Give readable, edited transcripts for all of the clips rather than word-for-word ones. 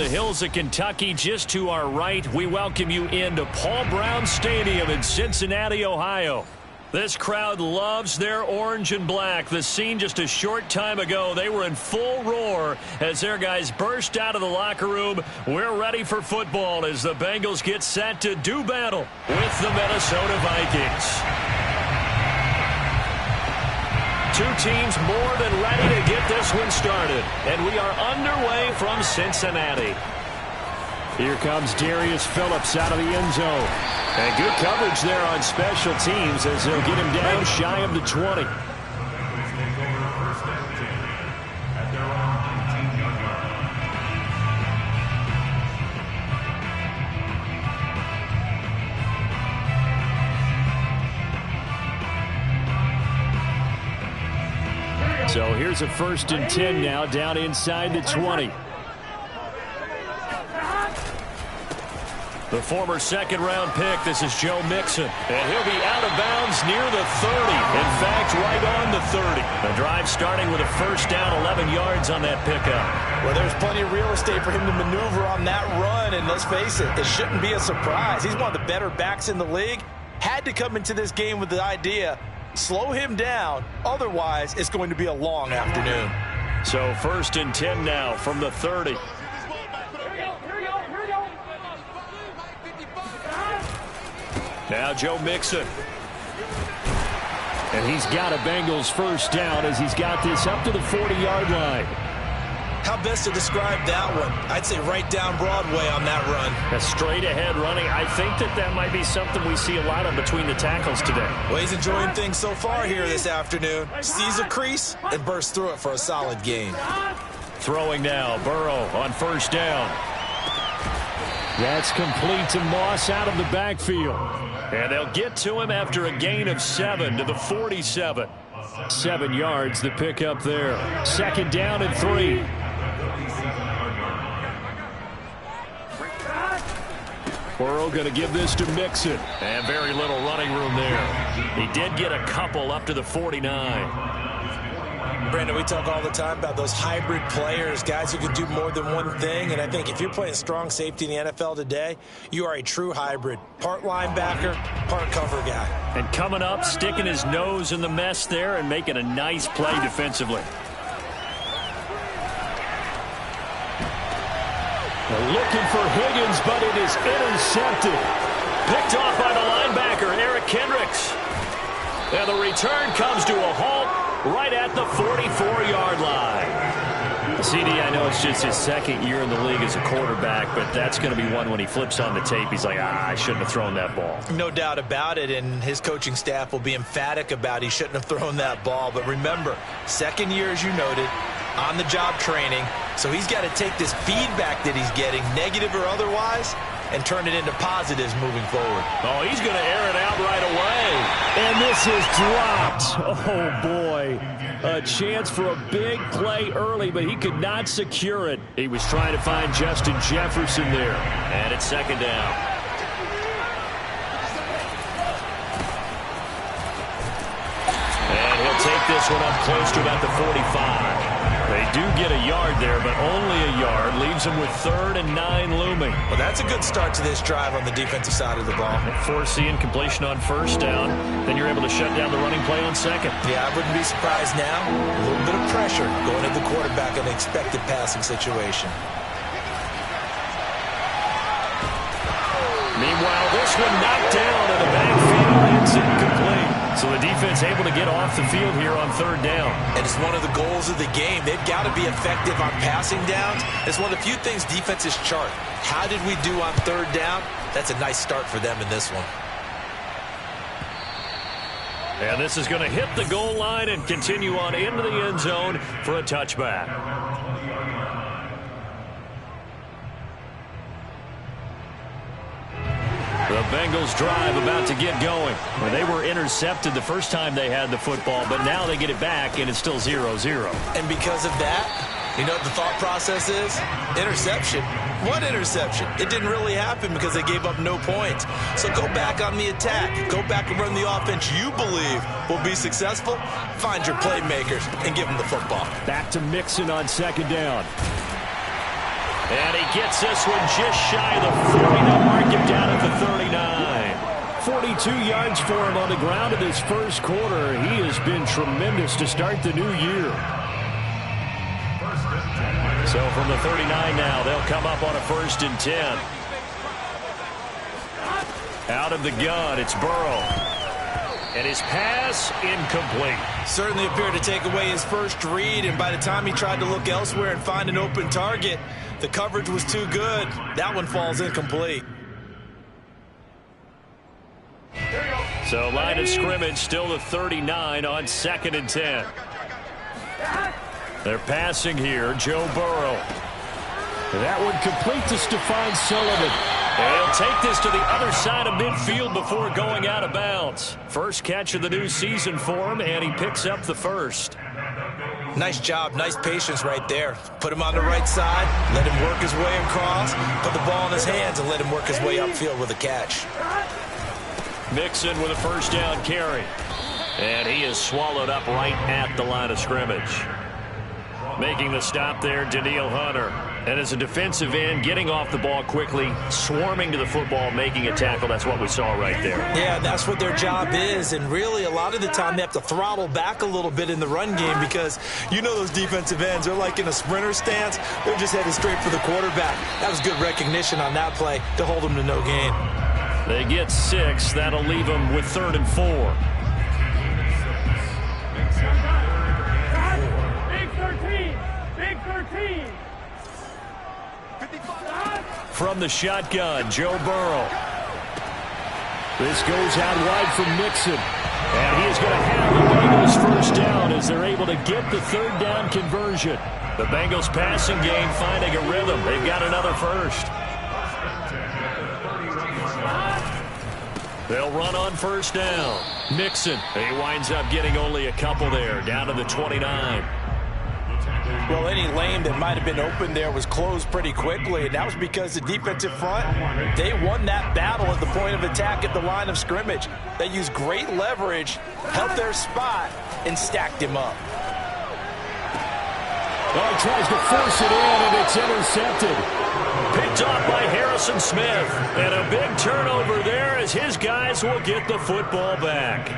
the hills of Kentucky, just to our right, we welcome you into Paul Brown Stadium in Cincinnati, Ohio. This crowd loves their orange and black. The scene just a short time ago, they were in full roar as their guys burst out of the locker room. We're ready for football as the Bengals get set to do battle with the Minnesota Vikings. Two teams more than ready to get this one started, and we are underway from Cincinnati. Here comes Darius Phillips out of the end zone. And good coverage there on special teams as they'll get him down shy of the 20. So here's a 1st and 10 now down inside the 20. The former second-round pick, this is Joe Mixon. And he'll be out of bounds near the 30. In fact, right on the 30. The drive starting with a 1st down, 11 yards on that pickup. Well, there's plenty of real estate for him to maneuver on that run. And let's face it, it shouldn't be a surprise. He's one of the better backs in the league. Had to come into this game with the idea, slow him down. Otherwise, it's going to be a long afternoon. So 1st and 10 now from the 30. Now Joe Mixon. And he's got a Bengals 1st down as he's got this up to the 40-yard line. How best to describe that one? I'd say right down Broadway on that run. A straight-ahead running. I think that might be something we see a lot of between the tackles today. Well, he's enjoying things so far here this afternoon. Sees a crease and bursts through it for a solid gain. Throwing now, Burrow on 1st down. That's complete to Moss out of the backfield. And they'll get to him after a gain of 7 to the 47. 7 yards, the pickup there. 2nd down and 3. Burrow going to give this to Mixon. And very little running room there. He did get a couple up to the 49. Brandon, we talk all the time about those hybrid players, guys who can do more than one thing. And I think if you're playing strong safety in the NFL today, you are a true hybrid. Part linebacker, part cover guy. And coming up, sticking his nose in the mess there and making a nice play defensively. They're looking for Higgins, but it is intercepted. Picked off by the linebacker, Eric Kendricks. And the return comes to a halt right at the 44-yard line. CD, I know it's just his 2nd year in the league as a quarterback, but that's going to be one when he flips on the tape. He's like, I shouldn't have thrown that ball. No doubt about it, and his coaching staff will be emphatic about he shouldn't have thrown that ball. But remember, 2nd year, as you noted, on-the-job training, so he's got to take this feedback that he's getting, negative or otherwise, and turn it into positives moving forward. Oh, he's going to air it out right away. And this is dropped. Oh, boy. A chance for a big play early, but he could not secure it. He was trying to find Justin Jefferson there. And it's 2nd down. And he'll take this one up close to about the 45. They do get a yard there, but only a yard. Leaves them with 3rd and 9 looming. Well, that's a good start to this drive on the defensive side of the ball. Foreseeing completion on 1st down. Then you're able to shut down the running play on 2nd. Yeah, I wouldn't be surprised now. A little bit of pressure going at the quarterback in an expected passing situation. Meanwhile, this one knocked down in the backfield. It's incomplete. So the defense able to get off the field here on 3rd down. And it's one of the goals of the game. They've got to be effective on passing downs. It's one of the few things defenses chart. How did we do on 3rd down? That's a nice start for them in this one. And this is going to hit the goal line and continue on into the end zone for a touchback. The Bengals drive about to get going. Well, they were intercepted the first time they had the football, but now they get it back, and it's still 0-0. And because of that, you know what the thought process is? Interception. What interception? It didn't really happen because they gave up no points. So go back on the attack. Go back and run the offense you believe will be successful. Find your playmakers and give them the football. Back to Mixon on 2nd down. And he gets this one just shy of the 40. They'll mark him down at the 39. 42 yards for him on the ground in this first quarter. He has been tremendous to start the new year. So from the 39 now, they'll come up on a 1st and 10. Out of the gun, it's Burrow. And his pass incomplete. Certainly appeared to take away his first read, and by the time he tried to look elsewhere and find an open target, the coverage was too good. That one falls incomplete. So line of scrimmage still the 39 on 2nd and 10. They're passing here, Joe Burrow. And that one complete to Stephon Sullivan. And he'll take this to the other side of midfield before going out of bounds. First catch of the new season for him, and he picks up the first. Nice job, nice patience right there. Put him on the right side, let him work his way across, put the ball in his hands, and let him work his way upfield with a catch. Mixon with a first down carry. And he is swallowed up right at the line of scrimmage. Making the stop there, Danielle Hunter. And as a defensive end, getting off the ball quickly, swarming to the football, making a tackle. That's what we saw right there. Yeah, that's what their job is. And really, a lot of the time, they have to throttle back a little bit in the run game because you know those defensive ends, they're like in a sprinter stance. They're just headed straight for the quarterback. That was good recognition on that play to hold them to no gain. They get 6. That'll leave them with 3rd and 4. From the shotgun, Joe Burrow. This goes out wide from Mixon. And he is going to have the Bengals first down as they're able to get the 3rd down conversion. The Bengals passing game finding a rhythm. They've got another first. They'll run on 1st down. Mixon. He winds up getting only a couple there, down to the 29. Well, any lane that might have been open there was closed pretty quickly, and that was because the defensive front, they won that battle at the point of attack at the line of scrimmage. They used great leverage, held their spot, and stacked him up. Oh, he tries to force it in, and it's intercepted. Picked off by Harrison Smith. And a big turnover there as his guys will get the football back.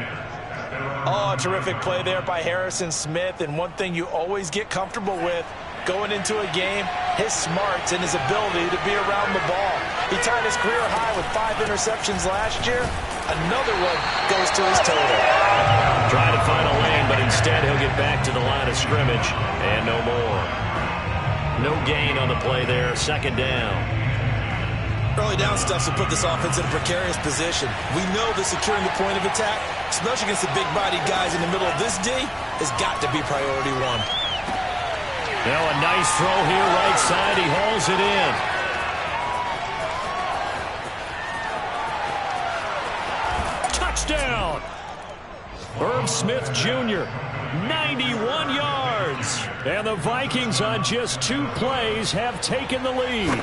Oh, a terrific play there by Harrison Smith. And one thing you always get comfortable with going into a game, his smarts and his ability to be around the ball. He tied his career high with 5 interceptions last year. Another one goes to his total. Trying to find a lane, but instead he'll get back to the line of scrimmage. And no more. No gain on the play there. 2nd down. Early down stuff will put this offense in a precarious position. We know that securing the point of attack, especially against the big-bodied guys in the middle of this D, has got to be priority 1. Now a nice throw here right side. He hauls it in. Touchdown! Irv Smith Jr., 91 yards. And the Vikings on just 2 plays have taken the lead.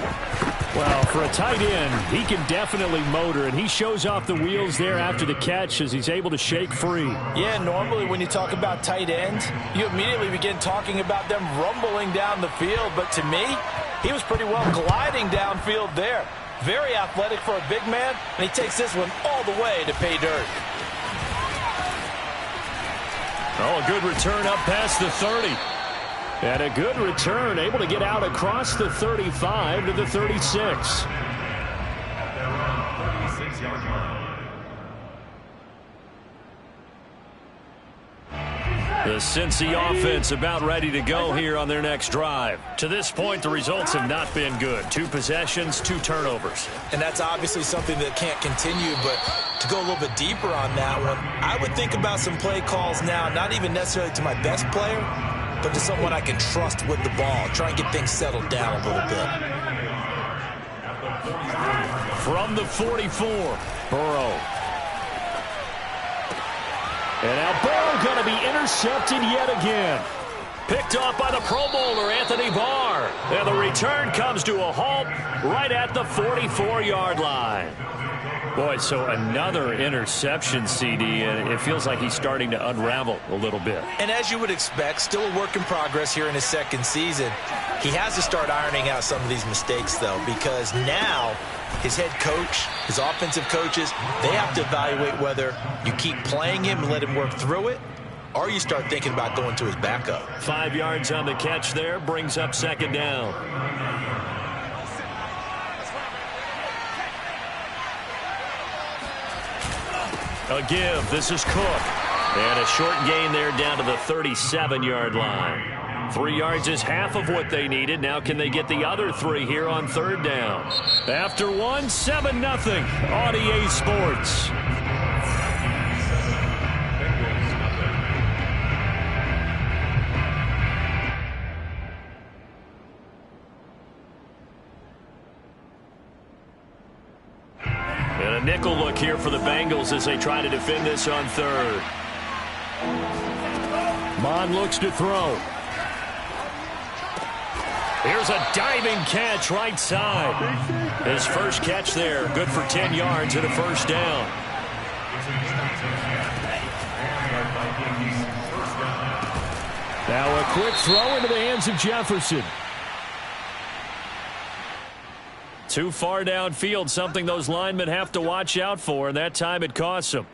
Well, for a tight end, he can definitely motor, and he shows off the wheels there after the catch as he's able to shake free. Yeah, normally when you talk about tight ends, you immediately begin talking about them rumbling down the field. But to me, he was pretty well gliding downfield there. Very athletic for a big man, and he takes this one all the way to pay dirt. Oh, a good return up past the 30. And a good return, able to get out across the 35 to the 36. The Cincy offense about ready to go here on their next drive. To this point, the results have not been good. 2 possessions, 2 turnovers. And that's obviously something that can't continue, but to go a little bit deeper on that one, I would think about some play calls now, not even necessarily to my best player, but to someone I can trust with the ball. Try and get things settled down a little bit. From the 44, Burrow. And now Burrow going to be intercepted yet again. Picked off by the Pro Bowler, Anthony Barr. And the return comes to a halt right at the 44-yard line. Boy, so another interception, CD, and it feels like he's starting to unravel a little bit. And as you would expect, still a work in progress here in his second season. He has to start ironing out some of these mistakes, though, because now his head coach, his offensive coaches, they have to evaluate whether you keep playing him and let him work through it, or you start thinking about going to his backup. 5 yards on the catch there, brings up second down. A give. This is Cook. And a short gain there down to the 37-yard line. 3 yards is half of what they needed. Now can they get the other 3 here on third down? After one, 7-0 on EA Sports. And a nickel look here for the Bengals as they try to defend this on third. Mon looks to throw. Here's a diving catch right side. His first catch there, good for 10 yards and a first down. Now a quick throw into the hands of Jefferson. Too far downfield, something those linemen have to watch out for, and that time it costs them.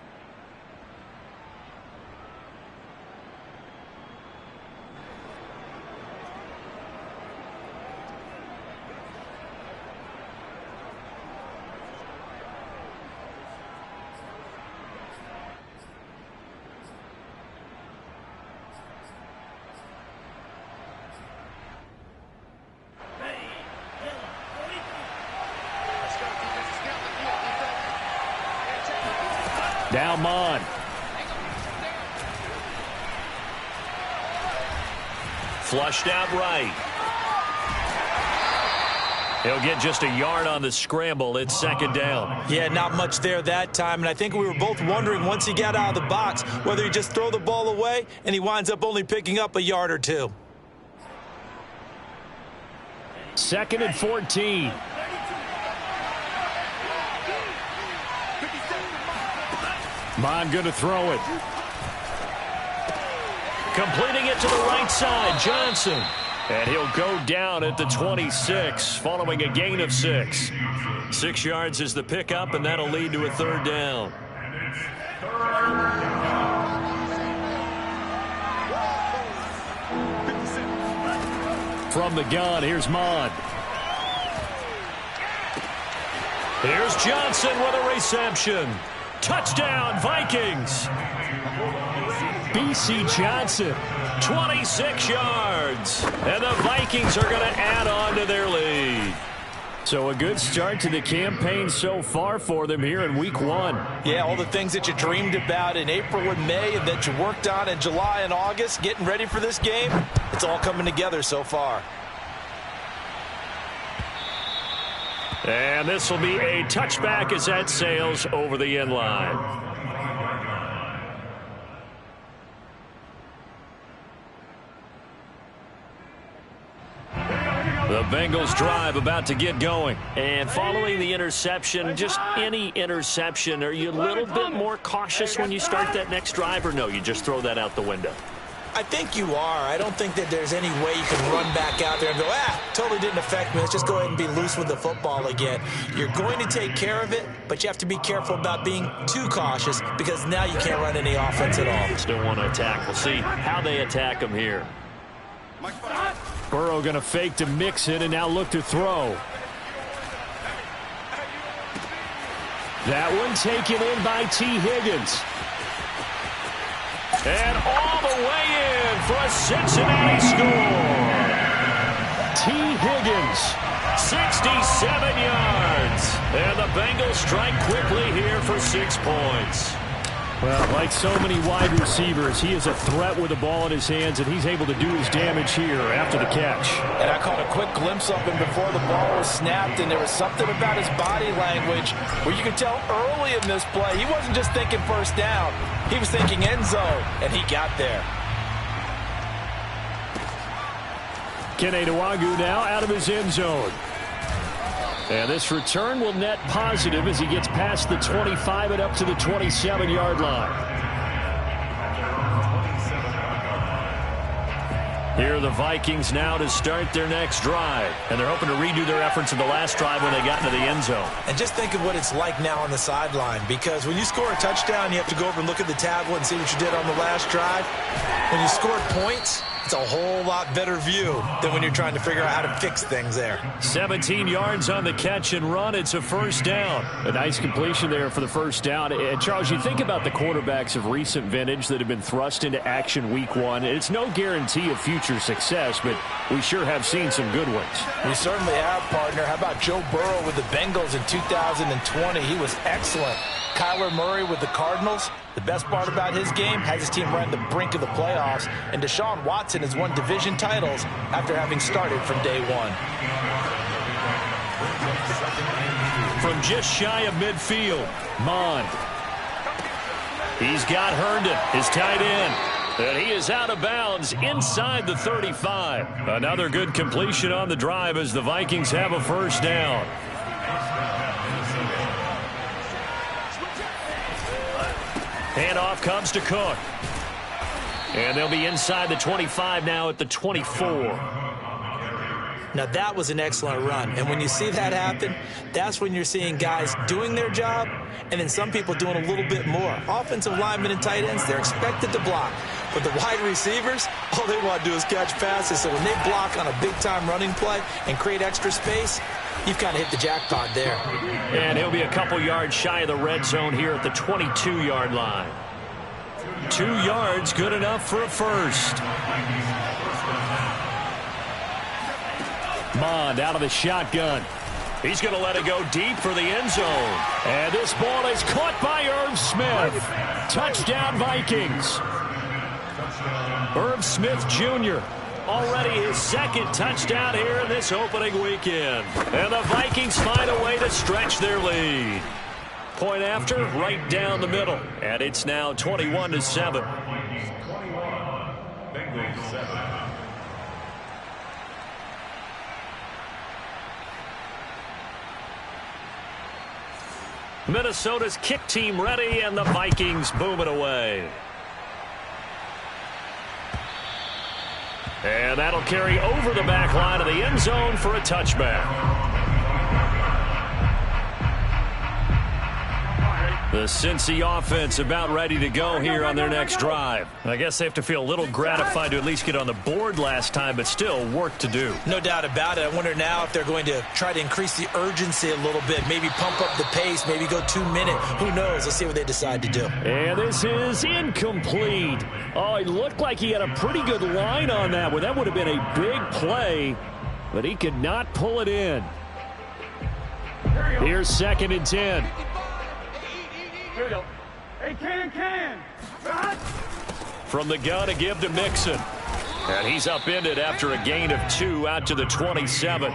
Now Mon. Flushed out right. He'll get just a yard on the scramble. It's second down. Yeah, not much there that time. And I think we were both wondering once he got out of the box whether he just throw the ball away and he winds up only picking up a yard or two. 2nd and 14. Mon going to throw it. Completing it to the right side, Johnson. And he'll go down at the 26, following a gain of 6. 6 yards is the pickup, and that'll lead to a third down. From the gun, here's Mon. Here's Johnson with a reception. Touchdown, Vikings. B.C. Johnson, 26 yards. And the Vikings are going to add on to their lead. So a good start to the campaign so far for them here in week 1. Yeah, all the things that you dreamed about in April and May and that you worked on in July and August, getting ready for this game, it's all coming together so far. And this will be a touchback as that sails over the end line. The Bengals drive about to get going. And following the interception, just any interception, are you a little bit more cautious when you start that next drive, or no, you just throw that out the window? I think you are. I don't think that there's any way you can run back out there and go, totally didn't affect me. Let's just go ahead and be loose with the football again. You're going to take care of it, but you have to be careful about being too cautious because now you can't run any offense at all. Still want to attack. We'll see how they attack them here. Burrow going to fake to mix it and now look to throw. That one taken in by T. Higgins. And all the way in for a Cincinnati score. T. Higgins, 67 yards. And the Bengals strike quickly here for 6 points. Well, like so many wide receivers, he is a threat with the ball in his hands, and he's able to do his damage here after the catch. And I caught a quick glimpse of him before the ball was snapped, and there was something about his body language where you could tell early in this play he wasn't just thinking first down. He was thinking end zone, and he got there. Kene Nwangwu now out of his end zone. And this return will net positive as he gets past the 25 and up to the 27-yard line. Here are the Vikings now to start their next drive. And they're hoping to redo their efforts in the last drive when they got into the end zone. And just think of what it's like now on the sideline, because when you score a touchdown, you have to go over and look at the tablet and see what you did on the last drive. When you scored points, it's a whole lot better view than when you're trying to figure out how to fix things there. 17 yards on the catch and run. It's a first down. A nice completion there for the first down. And Charles, you think about the quarterbacks of recent vintage that have been thrust into action week one. It's no guarantee of future success, but we sure have seen some good ones. We certainly have, partner. How about Joe Burrow with the Bengals in 2020? He was excellent. Kyler Murray with the Cardinals. The best part about his game, has his team right on the brink of the playoffs. And Deshaun Watson has won division titles after having started from day one. From just shy of midfield, Mond. He's got Herndon, his tight end. And he is out of bounds inside the 35. Another good completion on the drive as the Vikings have a first down. Handoff comes to Cook. And they'll be inside the 25 now at the 24. Now, that was an excellent run. And when you see that happen, that's when you're seeing guys doing their job and then some people doing a little bit more. Offensive linemen and tight ends, they're expected to block. But the wide receivers, all they want to do is catch passes. So when they block on a big-time running play and create extra space, you've kind of hit the jackpot there. And he'll be a couple yards shy of the red zone here at the 22-yard line. 2 yards, good enough for a first. Mond out of the shotgun. He's going to let it go deep for the end zone. And this ball is caught by Irv Smith. Touchdown, Vikings. Irv Smith Jr. already his second touchdown here in this opening weekend. And the Vikings find a way to stretch their lead. Point after, right down the middle. And it's now 21-7. Bengals 7. Minnesota's kick team ready, and the Vikings boom it away. And that'll carry over the back line of the end zone for a touchback. The Cincy offense about ready to go here on their next drive. I guess they have to feel a little gratified to at least get on the board last time, but still work to do. No doubt about it. I wonder now if they're going to try to increase the urgency a little bit, maybe pump up the pace, maybe go 2 minute. Who knows? Let's see what they decide to do. And this is incomplete. Oh, it looked like he had a pretty good line on that one. That would have been a big play, but he could not pull it in. Here's 2nd and 10. Here we go. Hey, can. From the gun, a give to Mixon. And he's upended after a gain of 2 out to the 27.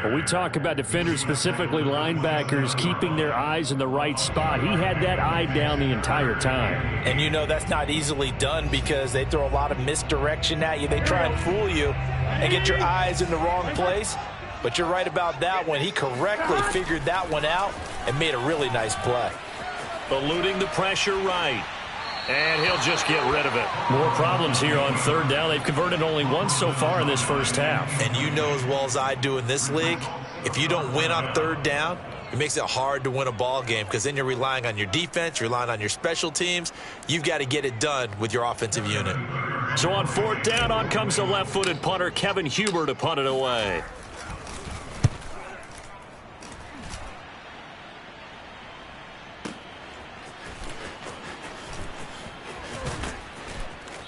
When we talk about defenders, specifically linebackers, keeping their eyes in the right spot, he had that eye down the entire time. And you know that's not easily done because they throw a lot of misdirection at you. They try and fool you and get your eyes in the wrong place. But you're right about that one. He correctly figured that one out and made a really nice play. Eluding the pressure right. And he'll just get rid of it. More problems here on 3rd down. They've converted only once so far in this first half. And you know as well as I do in this league, if you don't win on 3rd down, it makes it hard to win a ball game because then you're relying on your defense, you're relying on your special teams. You've got to get it done with your offensive unit. So on 4th down, on comes the left-footed punter, Kevin Huber, to punt it away.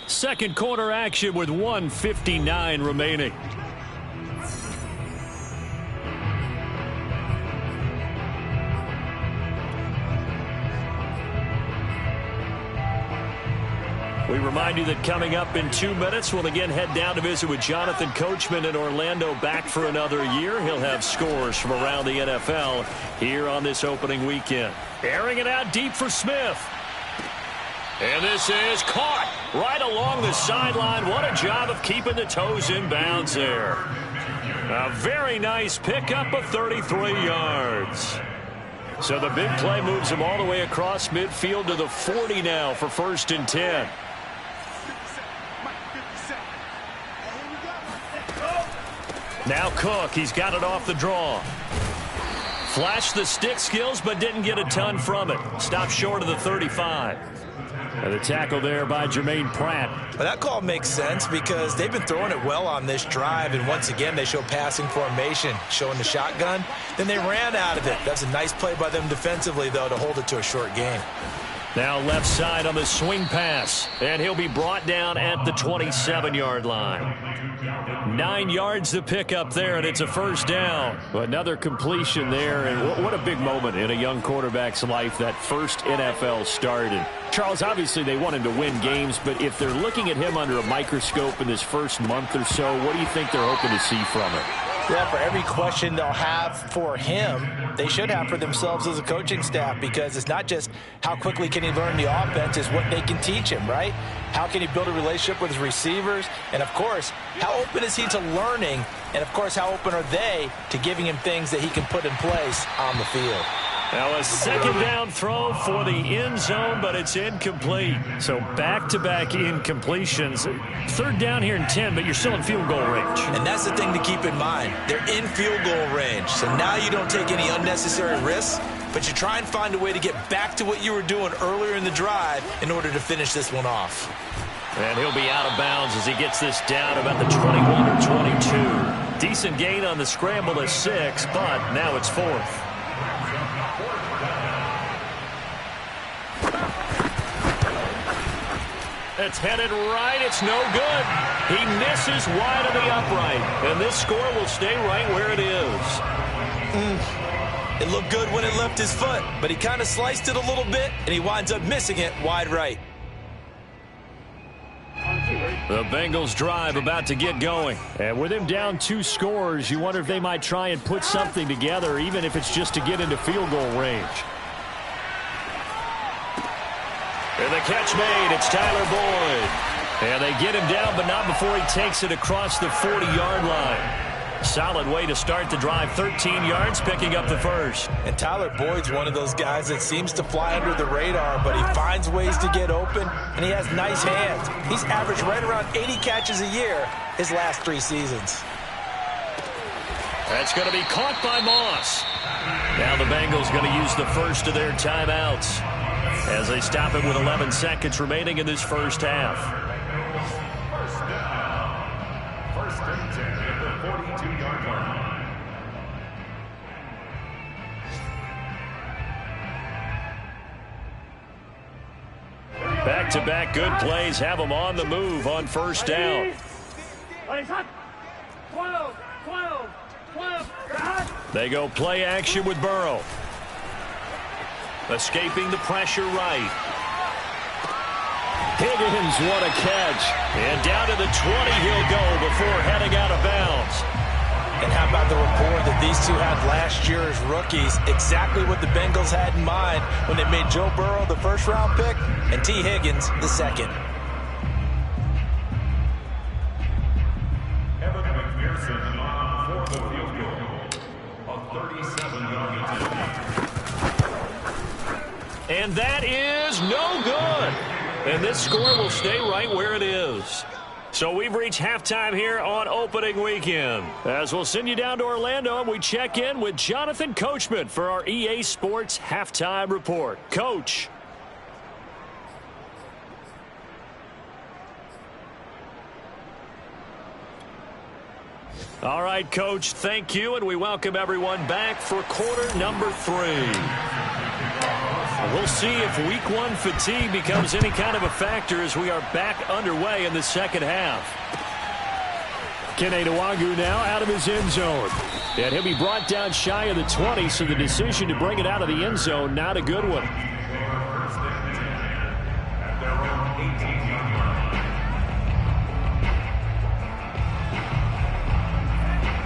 Second quarter action with 1:59 remaining. We remind you that coming up in 2 minutes, we'll again head down to visit with Jonathan Coachman in Orlando, back for another year. He'll have scores from around the NFL here on this opening weekend. Airing it out deep for Smith. And this is caught right along the sideline. What a job of keeping the toes in bounds there. A very nice pickup of 33 yards. So the big play moves him all the way across midfield to the 40 now for 1st and 10. Now Cook, he's got it off the draw. Flashed the stick skills, but didn't get a ton from it. Stopped short of the 35. And the tackle there by Jermaine Pratt. Well, that call makes sense because they've been throwing it well on this drive, and once again they show passing formation, showing the shotgun. Then they ran out of it. That's a nice play by them defensively, though, to hold it to a short gain. Now left side on the swing pass, and he'll be brought down at the 27-yard line. 9 yards to pick up there, and it's a 1st down. Another completion there, and what a big moment in a young quarterback's life, that first NFL start. And Charles, obviously they want him to win games, but if they're looking at him under a microscope in this first month or so, what do you think they're hoping to see from him? Yeah, for every question they'll have for him, they should have for themselves as a coaching staff, because it's not just how quickly can he learn the offense, it's what they can teach him, right? How can he build a relationship with his receivers? And, of course, how open is he to learning? And, of course, how open are they to giving him things that he can put in place on the field? Now a 2nd down throw for the end zone, but it's incomplete. So back-to-back incompletions. 3rd down here and 10, but you're still in field goal range. And that's the thing to keep in mind. They're in field goal range. So now you don't take any unnecessary risks, but you try and find a way to get back to what you were doing earlier in the drive in order to finish this one off. And he'll be out of bounds as he gets this down about the 21 or 22. Decent gain on the scramble at 6, but now it's 4th. It's headed right. It's no good. He misses wide of the upright. And this score will stay right where it is. It looked good when it left his foot, but he kind of sliced it a little bit, and he winds up missing it wide right. The Bengals drive about to get going. And with him down 2 scores, you wonder if they might try and put something together, even if it's just to get into field goal range. And the catch made. It's Tyler Boyd. And they get him down, but not before he takes it across the 40-yard line. Solid way to start the drive. 13 yards, picking up the 1st. And Tyler Boyd's one of those guys that seems to fly under the radar, but he finds ways to get open, and he has nice hands. He's averaged right around 80 catches a year his last 3 seasons. That's going to be caught by Moss. Now the Bengals going to use the first of their timeouts as they stop it with 11 seconds remaining in this first half. 1st and 10 at the 42-yard line. Back-to-back good plays have them on the move on 1st down. 12. They go play action with Burrow. Escaping the pressure right. Higgins, what a catch. And down to the 20 he'll go before heading out of bounds. And how about the rapport that these two had last year as rookies? Exactly what the Bengals had in mind when they made Joe Burrow the 1st-round pick and T. Higgins the 2nd. Evan McPherson for the field goal. A 37-yard attempt. And that is no good. And this score will stay right where it is. So we've reached halftime here on opening weekend. As we'll send you down to Orlando and we check in with Jonathan Coachman for our EA Sports Halftime Report. Coach. All right, Coach, thank you, and we welcome everyone back for quarter number 3. We'll see if week 1 fatigue becomes any kind of a factor as we are back underway in the second half. Kene Nwagu now out of his end zone. And he'll be brought down shy of the 20, so the decision to bring it out of the end zone, not a good one.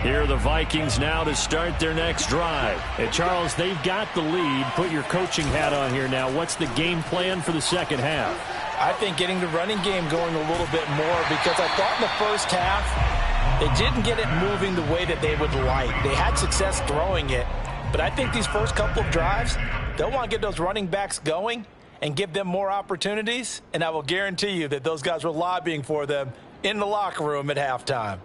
Here are the Vikings now to start their next drive. Hey, Charles, they've got the lead. Put your coaching hat on here now. What's the game plan for the second half? I think getting the running game going a little bit more, because I thought in the first half They didn't get it moving the way that they would like. They had success throwing it, but I think these first couple of drives, they'll want to get those running backs going and give them more opportunities, and I will guarantee you that those guys were lobbying for them in the locker room at halftime.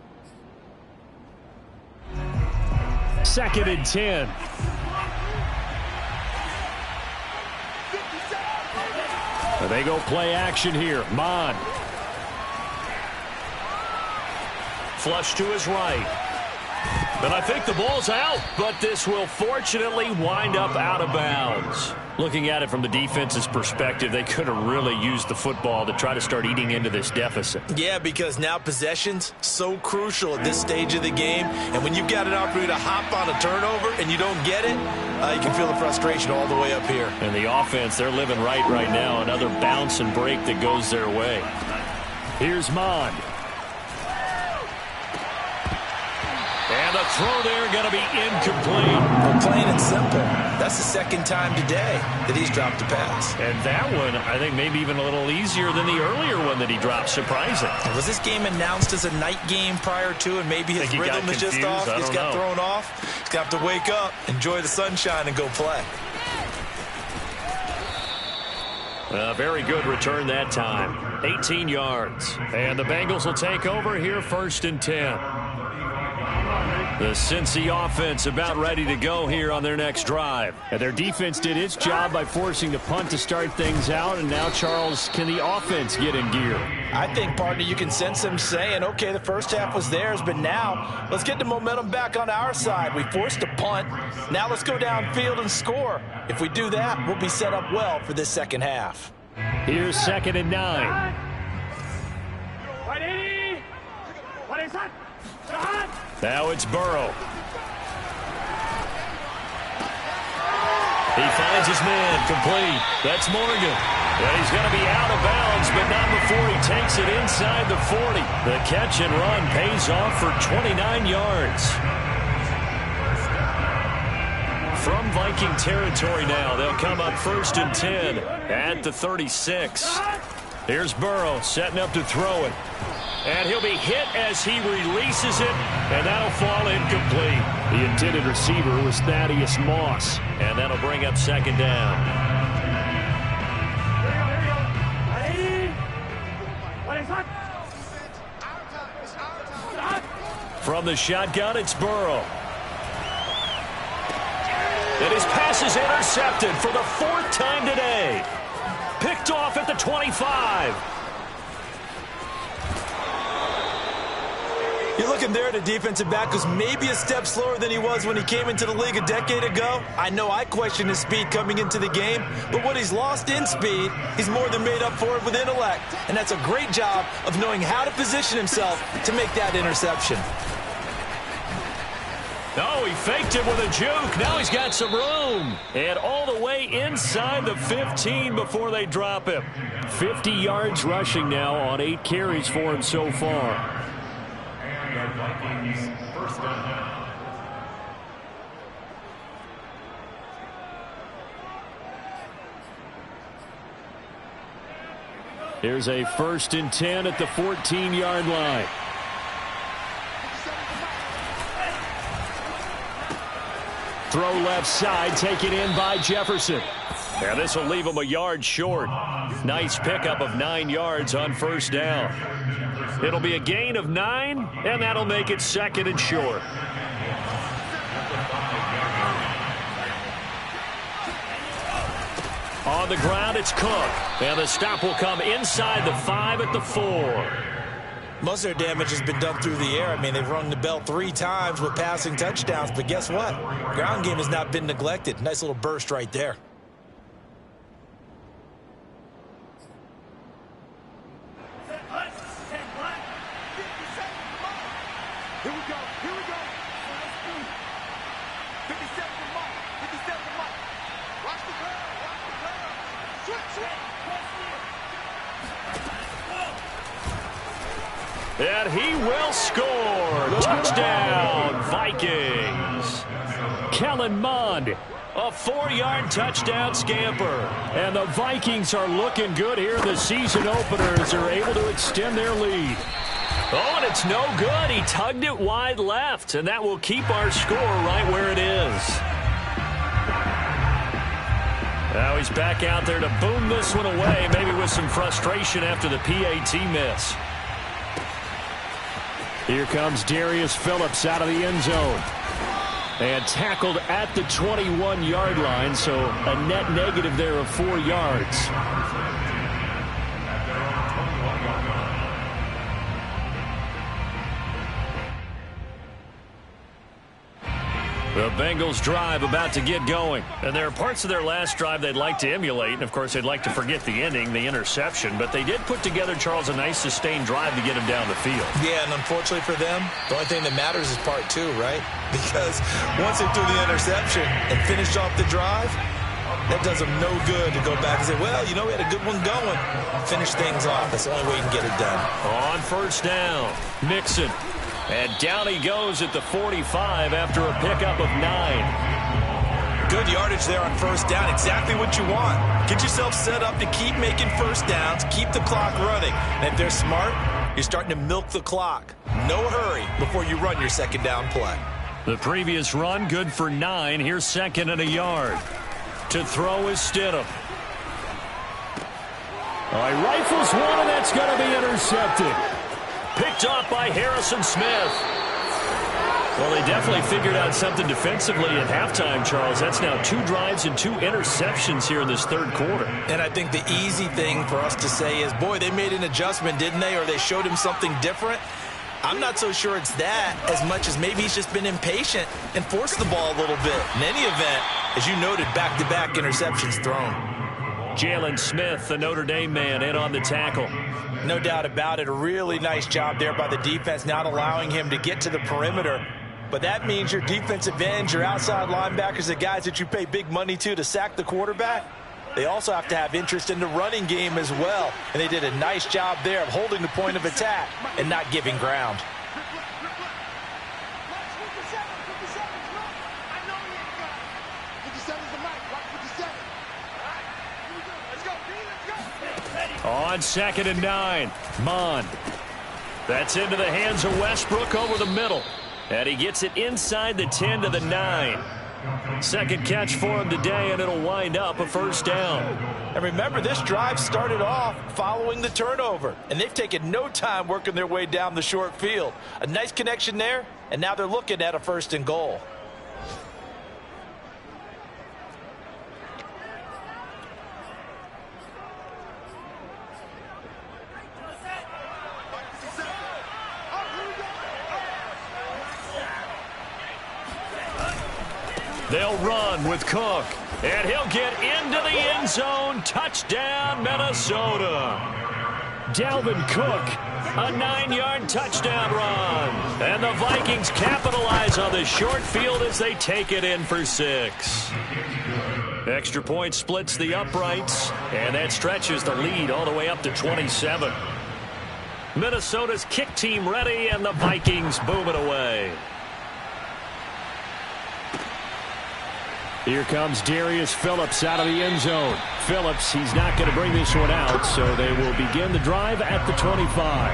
2nd and 10. They go play action here. Mon. Flush to his right. And I think the ball's out, but this will fortunately wind up out of bounds. Looking at it from the defense's perspective, they could have really used the football to try to start eating into this deficit. Yeah, because now possession's so crucial at this stage of the game. And when you've got an opportunity to hop on a turnover and you don't get it, you can feel the frustration all the way up here. And the offense, they're living right now. Another bounce and break that goes their way. Here's Mon. And the throw there going to be incomplete. Well, plain and simple. That's the second time today that he's dropped a pass. And that one, I think, maybe even a little easier than the earlier one that he dropped. Surprising. Was this game announced as a night game prior to, and maybe his rhythm is just off? He's got thrown off. He's got to wake up, enjoy the sunshine, and go play. Very good return that time. 18 yards. And the Bengals will take over here 1st and 10. The Cincy offense about ready to go here on their next drive. And their defense did its job by forcing the punt to start things out. And now, Charles, can the offense get in gear? I think, partner, you can sense them saying, okay, the first half was theirs, but now let's get the momentum back on our side. We forced a punt. Now let's go downfield and score. If we do that, we'll be set up well for this second half. Here's 2nd and 9. Now it's Burrow. He finds his man, complete. That's Morgan. And he's going to be out of bounds, but not before he takes it inside the 40. The catch and run pays off for 29 yards. From Viking territory now, they'll come up 1st and 10 at the 36. Here's Burrow setting up to throw it. And he'll be hit as he releases it, and that'll fall incomplete. The intended receiver was Thaddeus Moss. And that'll bring up 2nd down. From the shotgun, it's Burrow. And his pass is intercepted for the 4th time today. Picked off at the 25. You're looking there at a defensive back who's maybe a step slower than he was when he came into the league a decade ago. I know I questioned his speed coming into the game, but what he's lost in speed, he's more than made up for it with intellect. And that's a great job of knowing how to position himself to make that interception. Oh, he faked it with a juke. Now he's got some room. And all the way inside the 15 before they drop him. 50 yards rushing now on 8 carries for him so far. And the Vikings 1st down. Here's a 1st and 10 at the 14-yard line. Throw left side, taken in by Jefferson. And this will leave him a yard short. Nice pickup of 9 yards on 1st down. It'll be a gain of 9, and that'll make it 2nd and short. On the ground, it's Cook. And the stop will come inside the 5 at the 4. Most of their damage has been done through the air. I mean, they've rung the bell 3 times with passing touchdowns, but guess what? Ground game has not been neglected. Nice little burst right there. And he will score. Touchdown, Vikings. Kellen Mond. A 4-yard touchdown scamper. And the Vikings are looking good here in the season opener as they're able to extend their lead. Oh, and it's no good. He tugged it wide left, and that will keep our score right where it is. Now he's back out there to boom this one away, maybe with some frustration after the PAT miss. Here comes Darius Phillips out of the end zone. And tackled at the 21-yard line, so a net negative there of 4 yards. The Bengals drive about to get going. And there are parts of their last drive they'd like to emulate. And, of course, they'd like to forget the ending, the interception. But they did put together, Charles, a nice sustained drive to get him down the field. Yeah, and unfortunately for them, the only thing that matters is part 2, right? Because once they threw the interception and finished off the drive, that does them no good to go back and say, well, you know, we had a good one going. Finish things off. That's the only way you can get it done. On first down, Mixon. And down he goes at the 45 after a pickup of 9. Good yardage there on first down. Exactly what you want. Get yourself set up to keep making first downs, keep the clock running. And if they're smart, you're starting to milk the clock. No hurry before you run your second down play. The previous run, good for 9. Here's 2nd and a yard. To throw is Stidham. All right, rifles one, and that's going to be intercepted. Picked off by Harrison Smith. Well, they definitely figured out something defensively at halftime, Charles. That's now 2 drives and 2 interceptions here in this third quarter. And I think the easy thing for us to say is, boy, they made an adjustment, didn't they? Or they showed him something different. I'm not so sure it's that as much as maybe he's just been impatient and forced the ball a little bit. In any event, as you noted, back-to-back interceptions thrown. Jalen Smith, the Notre Dame man, in on the tackle. No doubt about it. A really nice job there by the defense, not allowing him to get to the perimeter. But that means your defensive ends, your outside linebackers, the guys that you pay big money to sack the quarterback, they also have to have interest in the running game as well. And they did a nice job there of holding the point of attack and not giving ground. On 2nd and 9, Mond. That's into the hands of Westbrook over the middle. And he gets it inside the 10 to the 9. Second catch for him today, and it'll wind up a first down. And remember, this drive started off following the turnover. And they've taken no time working their way down the short field. A nice connection there, and now they're looking at a 1st and goal. They'll run with Cook, and he'll get into the end zone. Touchdown, Minnesota. Dalvin Cook, a 9-yard touchdown run. And the Vikings capitalize on the short field as they take it in for 6. Extra point splits the uprights, and that stretches the lead all the way up to 27. Minnesota's kick team ready, and the Vikings boom it away. Here comes Darius Phillips out of the end zone. Phillips, he's not going to bring this one out, so they will begin the drive at the 25.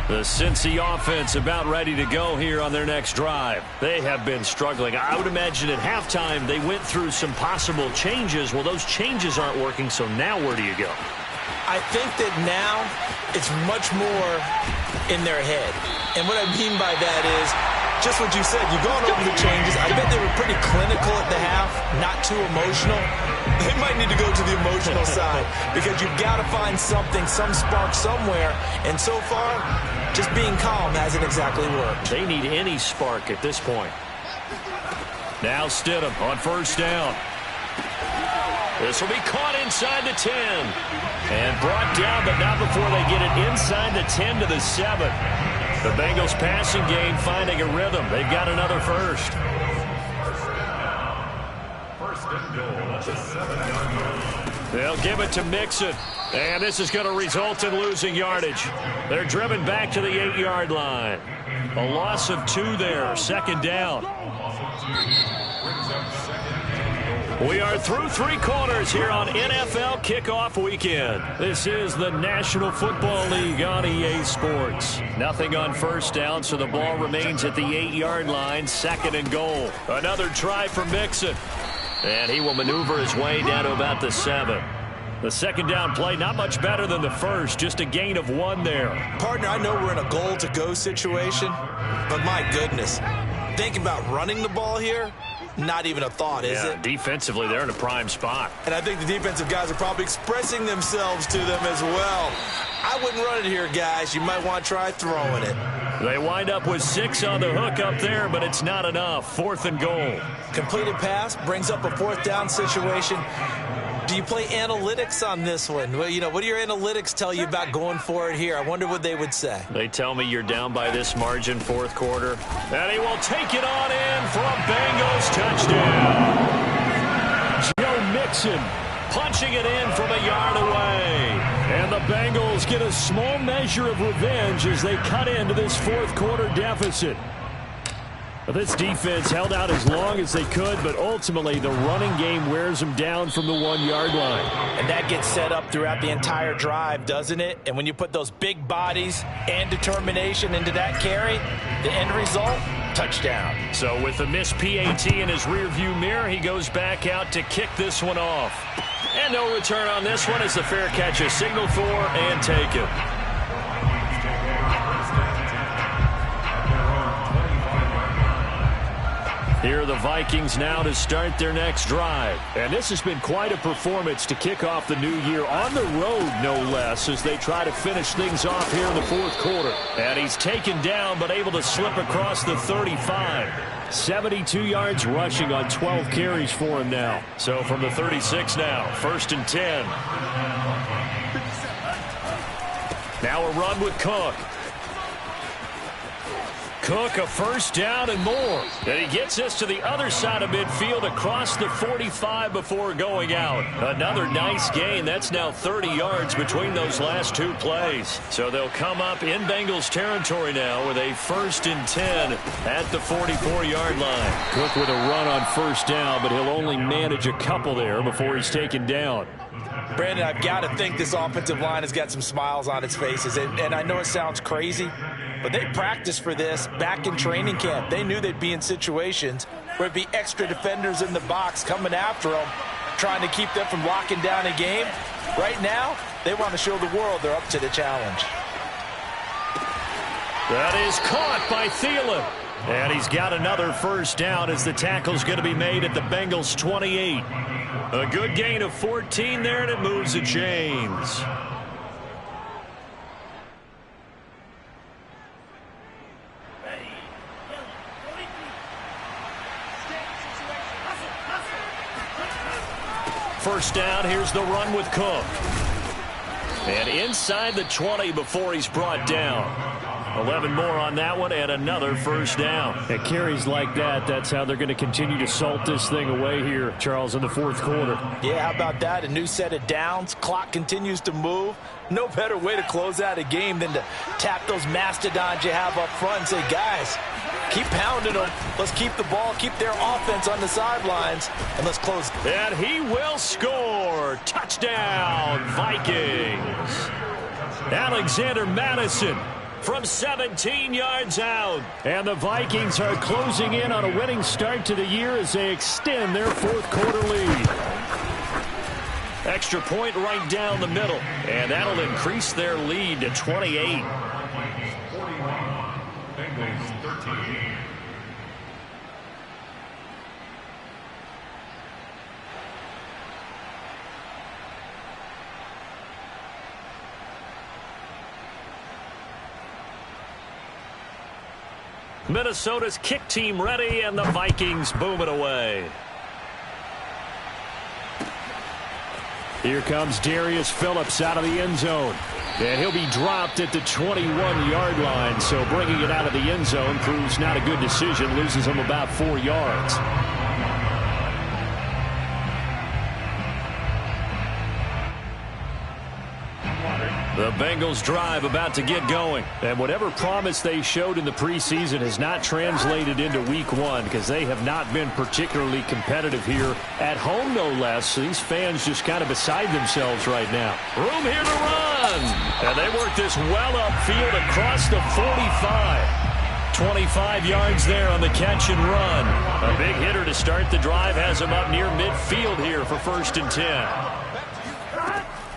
The Cincy offense about ready to go here on their next drive. They have been struggling. I would imagine at halftime they went through some possible changes. Well, those changes aren't working, so now where do you go? I think that now it's much more in their head. And what I mean by that is just what you said. You've gone over the changes. I bet they were pretty clinical at the half, not too emotional. They might need to go to the emotional side because you've got to find something, some spark somewhere. And so far, just being calm hasn't exactly worked. They need any spark at this point. Now Stidham on first down. This will be caught inside the 10. And brought down, but not before they get it inside the 10 to the 7. The Bengals passing game finding a rhythm. They've got another first. First and goal at the 7-yard line. They'll give it to Mixon. And this is going to result in losing yardage. They're driven back to the 8-yard line. A loss of 2 there. Second down. We are through three quarters here on NFL Kickoff Weekend. This is the National Football League on EA Sports. Nothing on first down, so the ball remains at the 8-yard line, 2nd and goal. Another try for Mixon. And he will maneuver his way down to about the 7. The second down play, not much better than the first, just a gain of 1 there. Partner, I know we're in a goal-to-go situation, but my goodness, thinking about running the ball here, not even a thought, is it? Defensively, they're in a prime spot. And I think the defensive guys are probably expressing themselves to them as well. I wouldn't run it here, guys. You might want to try throwing it. They wind up with 6 on the hook up there, but it's not enough. 4th and goal. Completed pass brings up a 4th down situation. Do you play analytics on this one? Well, you know, what do your analytics tell you about going for it here? I wonder what they would say. They tell me you're down by this margin, 4th quarter. And he will take it on in for a Bengals touchdown. Joe Mixon punching it in from a yard away. And the Bengals get a small measure of revenge as they cut into this 4th quarter deficit. This defense held out as long as they could, but ultimately the running game wears them down from the 1-yard line. And that gets set up throughout the entire drive, doesn't it? And when you put those big bodies and determination into that carry, the end result, touchdown. So with the missed PAT in his rearview mirror, he goes back out to kick this one off. And no return on this one as the fair catch is signaled for and taken. Here are the Vikings now to start their next drive. And this has been quite a performance to kick off the new year on the road, no less, as they try to finish things off here in the 4th quarter. And he's taken down but able to slip across the 35. 72 yards rushing on 12 carries for him now. So from the 36 now, 1st and 10. Now a run with Cook. Cook, a first down and more. And he gets this to the other side of midfield across the 45 before going out. Another nice gain. That's now 30 yards between those last 2 plays. So they'll come up in Bengals territory now with a 1st and 10 at the 44-yard line. Cook with a run on first down, but he'll only manage a couple there before he's taken down. Brandon, I've got to think this offensive line has got some smiles on its faces. And I know it sounds crazy, but they practiced for this back in training camp. They knew they'd be in situations where it'd be extra defenders in the box coming after them, trying to keep them from locking down a game. Right now, they want to show the world they're up to the challenge. That is caught by Thielen. And he's got another first down as the tackle's going to be made at the Bengals 28. A good gain of 14 there, and it moves the chains. First down, here's the run with Cook. And inside the 20 before he's brought down. 11 more on that one, and another first down. At carries like that, that's how they're going to continue to salt this thing away here, Charles, in the 4th quarter. Yeah, how about that? A new set of downs. Clock continues to move. No better way to close out a game than to tap those mastodons you have up front and say, guys, keep pounding them. Let's keep the ball, keep their offense on the sidelines, and let's close. And he will score. Touchdown, Vikings. Alexander Madison from 17 yards out. And the Vikings are closing in on a winning start to the year as they extend their 4th quarter lead. Extra point right down the middle. And that'll increase their lead to 28. 41, Bengals 13. Minnesota's kick team ready, and the Vikings boom it away. Here comes Darius Phillips out of the end zone. And he'll be dropped at the 21-yard line, so bringing it out of the end zone proves not a good decision, loses him about 4 yards. The Bengals drive about to get going. And whatever promise they showed in the preseason has not translated into week one because they have not been particularly competitive here at home, no less. So these fans just kind of beside themselves right now. Room here to run. And they work this well upfield across the 45. 25 yards there on the catch and run. A big hitter to start the drive has him up near midfield here for 1st and 10.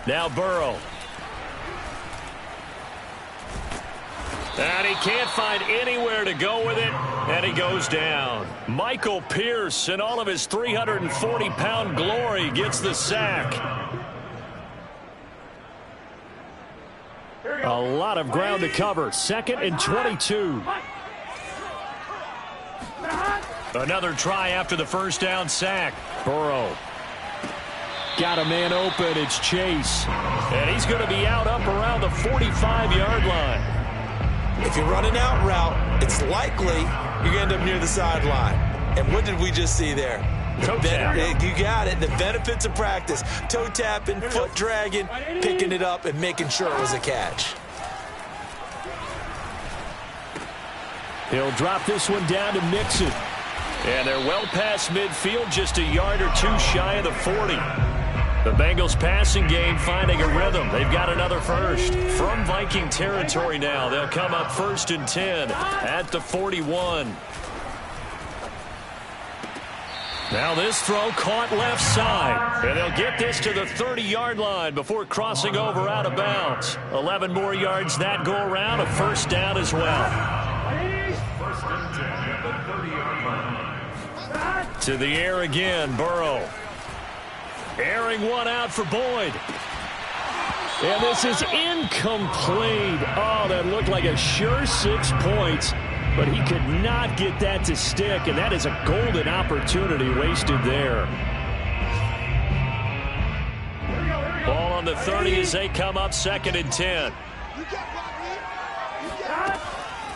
Now Burrow. And he can't find anywhere to go with it, and he goes down. Michael Pierce, in all of his 340-pound glory, gets the sack. A lot of ground to cover. 2nd and 22. Another try after the first down sack. Burrow. Got a man open. It's Chase. And he's going to be out up around the 45-yard line. If you're running out route, it's likely you're going to end up near the sideline. And what did we just see there? Toe tap. You got it. The benefits of practice. Toe tapping, foot dragging, picking it up, and making sure it was a catch. He'll drop this one down to Mixon. And they're well past midfield, just a yard or two shy of the 40. The Bengals passing game finding a rhythm. They've got another first. From Viking territory now, they'll come up 1st and 10 at the 41. Now this throw caught left side. And they'll get this to the 30-yard line before crossing over out of bounds. 11 more yards that go around, a first down as well. 1st and 10 at the 30-yard line. To the air again, Burrow. Airing one out for Boyd. And this is incomplete. Oh, that looked like a sure 6 points, but he could not get that to stick, and that is a golden opportunity wasted there. Ball on the 30 as they come up 2nd and 10.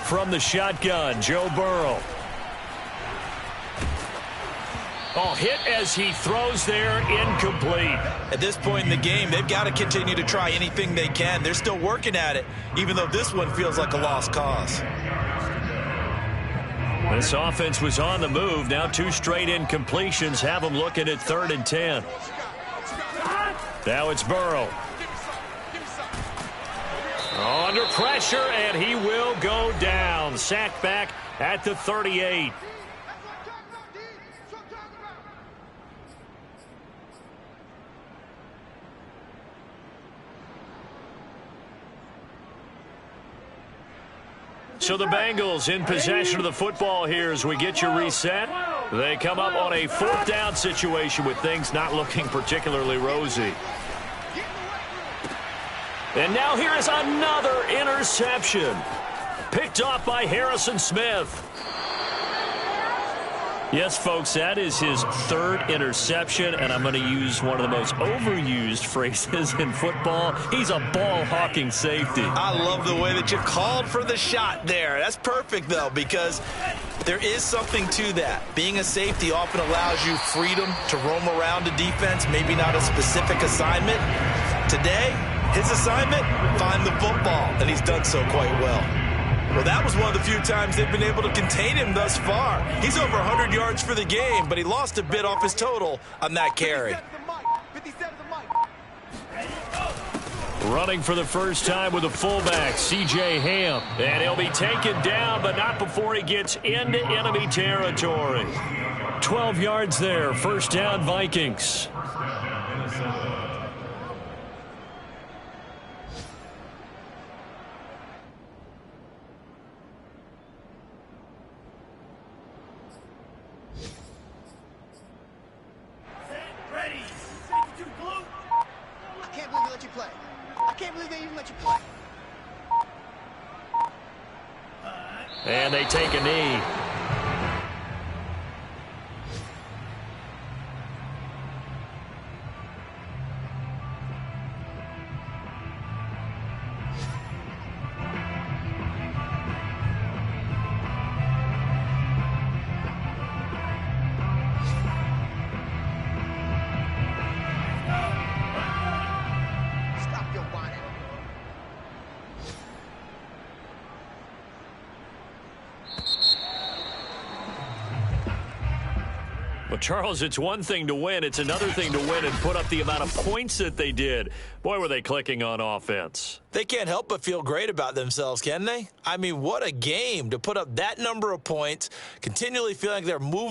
From the shotgun, Joe Burrow. Oh, hit as he throws there, incomplete. At this point in the game, they've got to continue to try anything they can. They're still working at it, even though this one feels like a lost cause. This offense was on the move. Now 2 straight incompletions have them looking at 3rd and 10. Now it's Burrow. Under pressure, and he will go down. Sacked back at the 38. So the Bengals in possession of the football here as we get you reset. They come up on a 4th down situation with things not looking particularly rosy. And now here is another interception. Picked off by Harrison Smith. Yes, folks, that is his 3rd interception, and I'm going to use one of the most overused phrases in football. He's a ball-hawking safety. I love the way that you called for the shot there. That's perfect, though, because there is something to that. Being a safety often allows you freedom to roam around a defense, maybe not a specific assignment. Today, his assignment, find the football, and he's done so quite well. Well, that was one of the few times they've been able to contain him thus far. He's over 100 yards for the game, but he lost a bit off his total on that carry. Running for the first time with a fullback, C.J. Ham. And he'll be taken down, but not before he gets into enemy territory. 12 yards there, 1st down Vikings. And they take a knee. Charles, it's one thing to win. It's another thing to win and put up the amount of points that they did. Boy, were they clicking on offense. They can't help but feel great about themselves, can they? I mean, what a game to put up that number of points, continually feeling like they're moving